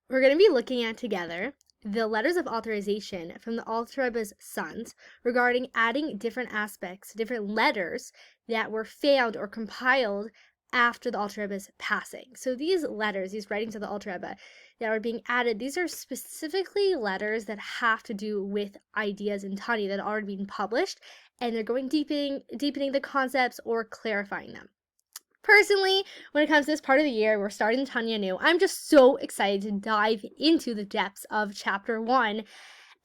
We're going to be looking at together the letters of authorization from the Alter Rebbe's sons regarding adding different aspects, different letters that were found or compiled after the Alter Rebbe's passing. So these letters, these writings of the Alter Rebbe that are being added, these are specifically letters that have to do with ideas in Tanya that are already being published, and they're going deepening the concepts or clarifying them. Personally, when it comes to this part of the year, we're starting Tanya new. I'm just so excited to dive into the depths of chapter 1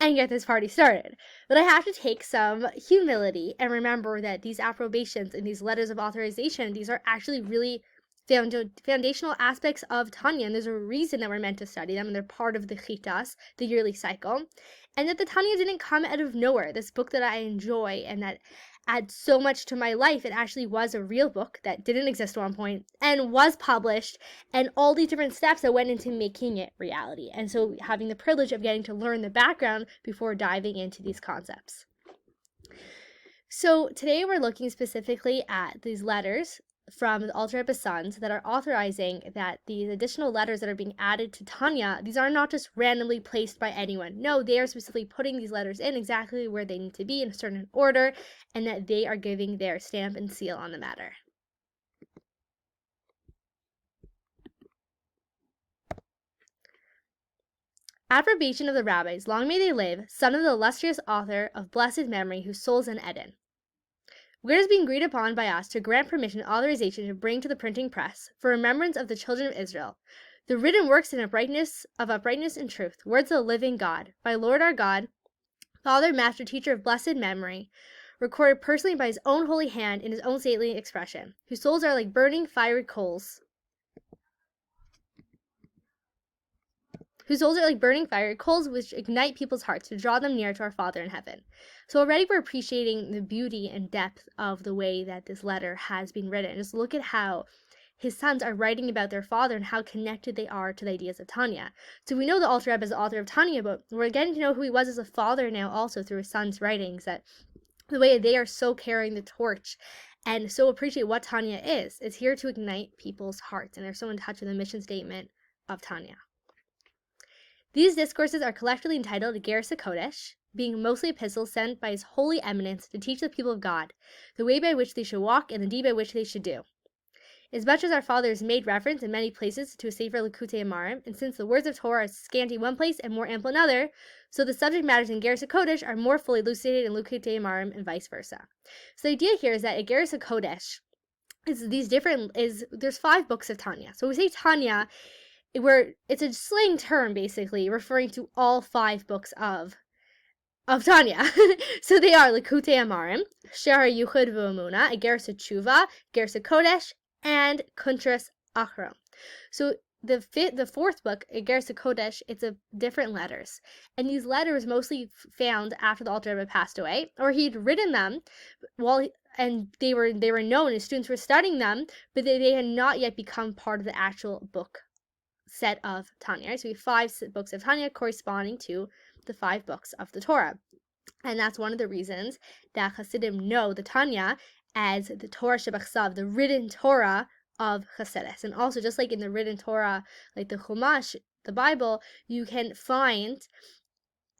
and get this party started. But I have to take some humility and remember that these approbations and these letters of authorization, these are actually really foundational aspects of Tanya, and there's a reason that we're meant to study them, and they're part of the Chitas, the yearly cycle, and that the Tanya didn't come out of nowhere. This book that I enjoy and that adds so much to my life, it actually was a real book that didn't exist at one point and was published, and all these different steps that went into making it reality. And so having the privilege of getting to learn the background before diving into these concepts. So today we're looking specifically at these letters from the Alter Rebbe's sons that are authorizing that these additional letters that are being added to Tanya, these are not just randomly placed by anyone. No, they are specifically putting these letters in exactly where they need to be in a certain order, and that they are giving their stamp and seal on the matter. Approbation of the rabbis, long may they live, son of the illustrious author of blessed memory, whose soul's in Eden. Where is being agreed upon by us to grant permission and authorization to bring to the printing press, for remembrance of the children of Israel, the written works in uprightness and truth, words of the living God, by Lord our God, Father, Master, Teacher of blessed memory, recorded personally by his own holy hand in his own stately expression, whose souls are like burning fiery coals, which ignite people's hearts to draw them near to our Father in heaven. So already we're appreciating the beauty and depth of the way that this letter has been written. Just look at how his sons are writing about their father and how connected they are to the ideas of Tanya. So we know the Alter Rebbe is the author of Tanya, but we're getting to know who he was as a father now also through his sons' writings, that the way they are so carrying the torch and so appreciate what Tanya is. It's here to ignite people's hearts, and they're so in touch with the mission statement of Tanya. These discourses are collectively entitled Igeres HaKodesh, being mostly epistles sent by His Holy Eminence to teach the people of God the way by which they should walk and the deed by which they should do. As much as our fathers made reference in many places to a Sefer Likutei Amarim, and since the words of Torah are scanty in one place and more ample in another, so the subject matters in Igeres HaKodesh are more fully elucidated in Likutei Amarim and vice versa. So the idea here is that Igeres HaKodesh there's 5 books of Tanya. So when we say Tanya, it's a slang term basically referring to all 5 books of Tanya. So they are Likutei Amarim, Shehar Yuchad V'Amuna, Igeres HaTshuva, Igeres HaKodesh, and Kuntras Achron. So the 4th book, Igeres HaKodesh, it's a different letters, and these letters mostly found after the Alter Rebbe passed away, or he'd written them and they were known, and students were studying them, but they had not yet become part of the actual book set of Tanya. Right? So we have 5 books of Tanya corresponding to the 5 books of the Torah. And that's one of the reasons that Hasidim know the Tanya as the Torah Shebachsav, the written Torah of Chassidus. And also, just like in the written Torah, like the Chumash, the Bible, you can find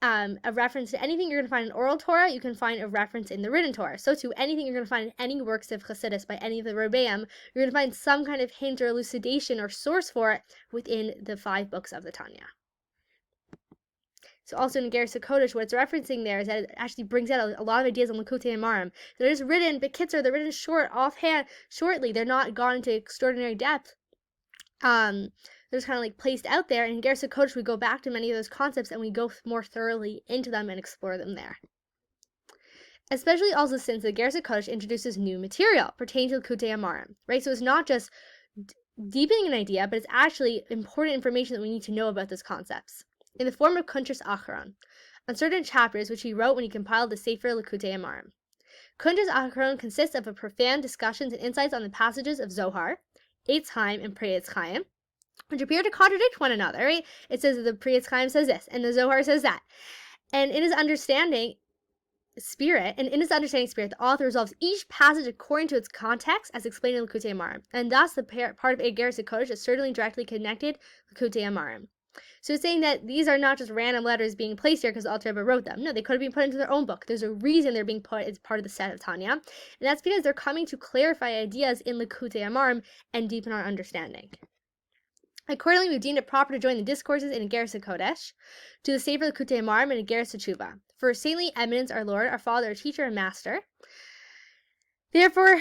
a reference to anything you're going to find in oral Torah, you can find a reference in the written Torah. So too, anything you're going to find in any works of Chassidus by any of the Rebbeim, you're going to find some kind of hint or elucidation or source for it within the 5 books of the Tanya. So also in Igeres HaKodesh, what it's referencing there is that it actually brings out a lot of ideas on Likutei Amarim. They're just written, they're written shortly. They're not gone into extraordinary depth. They're just kind of like placed out there. And in Igeres HaKodesh, we go back to many of those concepts and we go more thoroughly into them and explore them there. Especially also since the Igeres HaKodesh introduces new material pertaining to Likutei Amarim, right? So it's not just deepening an idea, but it's actually important information that we need to know about those concepts, in the form of Kuntras Achron, on certain chapters which he wrote when he compiled the Sefer Likutei Amarim. Kuntras Achron consists of a profound discussions and insights on the passages of Zohar, Eitz Chaim, and Pri Eitz Chaim, which appear to contradict one another, right? It says that the Pri Eitz Chaim says this, and the Zohar says that. And in his understanding spirit, the author resolves each passage according to its context, as explained in Likutei Amarim. And thus, the part of Igeres HaKodesh is certainly directly connected to Likutei Amarim. So it's saying that these are not just random letters being placed here because the Alter Rebbe wrote them. No, they could have been put into their own book. There's a reason they're being put as part of the set of Tanya, and that's because they're coming to clarify ideas in Likutei Amarim and deepen our understanding. Accordingly, we've deemed it proper to join the discourses in Igeres HaKodesh to the Sefer Likutei Amarim and Igeres HaTshuva. For saintly eminence, our Lord, our Father, our Teacher, and Master. Therefore,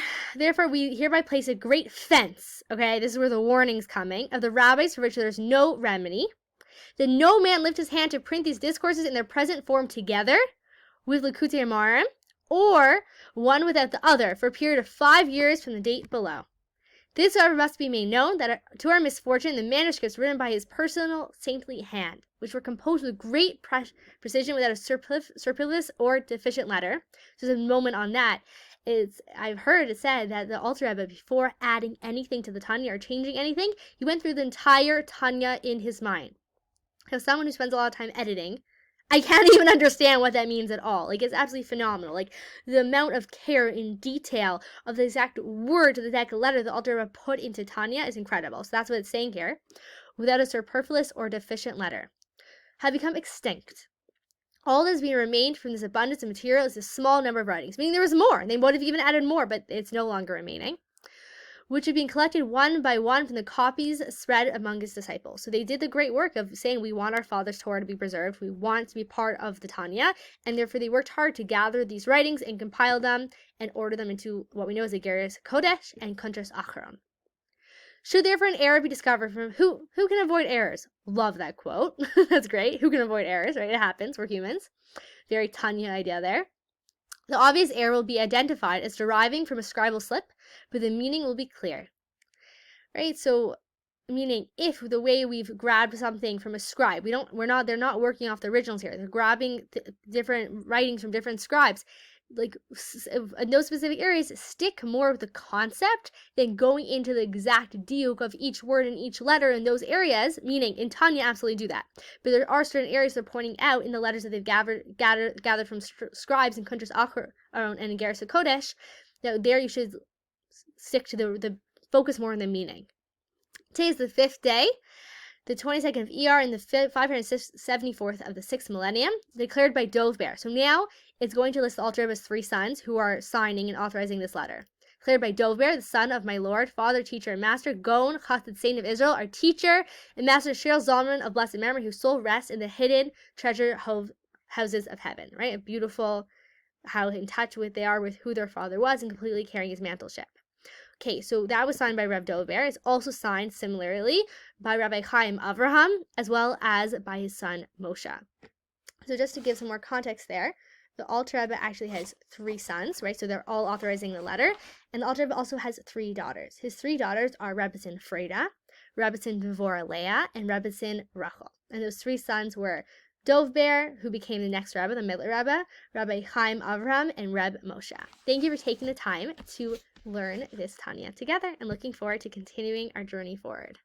we hereby place a great fence, okay, this is where the warning's coming, of the rabbis for which there is no remedy, that no man lift his hand to print these discourses in their present form together with Likutei Amarim, or one without the other, for a period of 5 years from the date below. This, however, must be made known that to our misfortune, the manuscripts written by his personal saintly hand, which were composed with great precision without a superfluous or deficient letter. Just a moment on that. I've heard it said that the Alter Rebbe, before adding anything to the Tanya or changing anything, he went through the entire Tanya in his mind. As someone who spends a lot of time editing, I can't even understand what that means at all. Like, it's absolutely phenomenal. Like, the amount of care in detail of the exact word, the exact letter the Alter Rebbe put into Tanya is incredible. So that's what it's saying here. Without a superfluous or deficient letter. Have become extinct. All that has been remained from this abundance of material is a small number of writings, meaning there was more. They would have even added more, but it's no longer remaining, which have been collected one by one from the copies spread among his disciples. So they did the great work of saying, we want our Father's Torah to be preserved, we want to be part of the Tanya, and therefore they worked hard to gather these writings and compile them and order them into what we know as Igeres HaKodesh and Kuntres Acharon. Should therefore an error be discovered from who can avoid errors? Love that quote. That's great. Who can avoid errors, right? It happens. We're humans. Very Tanya idea there. The obvious error will be identified as deriving from a scribal slip, but the meaning will be clear. Right? So, meaning if the way we've grabbed something from a scribe, they're not working off the originals here. They're grabbing different writings from different scribes. Like, in those specific areas, stick more with the concept than going into the exact diuk of each word and each letter in those areas, meaning in Tanya, absolutely do that. But there are certain areas they're pointing out in the letters that they've gathered from scribes and Kuntres Acharon and Igeres HaKodesh, that there you should stick to the focus more on the meaning. Today is the 5th day, the 22nd of ER in the 574th of the 6th millennium, declared by Dovber. So now it's going to list the Alter Rebbe's 3 sons who are signing and authorizing this letter. Declared by Dovber, the son of my Lord, Father, Teacher, and Master, Gon, Chassid Saint of Israel, our teacher, and Master Shirl Zalman of blessed memory, whose soul rests in the hidden treasure houses of heaven. Right? A beautiful how in touch with they are with who their father was and completely carrying his mantleship. Okay, so that was signed by Rev Dover. It's also signed similarly by Rabbi Chaim Avraham, as well as by his son Moshe. So just to give some more context there, the Alter Rebbe actually has 3 sons, right? So they're all authorizing the letter. And the Alter Rebbe also has 3 daughters. His 3 daughters are Rebbetzin Freda, Rebbetzin Dvorah Leah, and Rebbetzin Rachel. And those 3 sons were Dovber, who became the next Rebbe, the Middle Rebbe, Rabbi Chaim Avraham, and Reb Moshe. Thank you for taking the time to learn this Tanya together and looking forward to continuing our journey forward.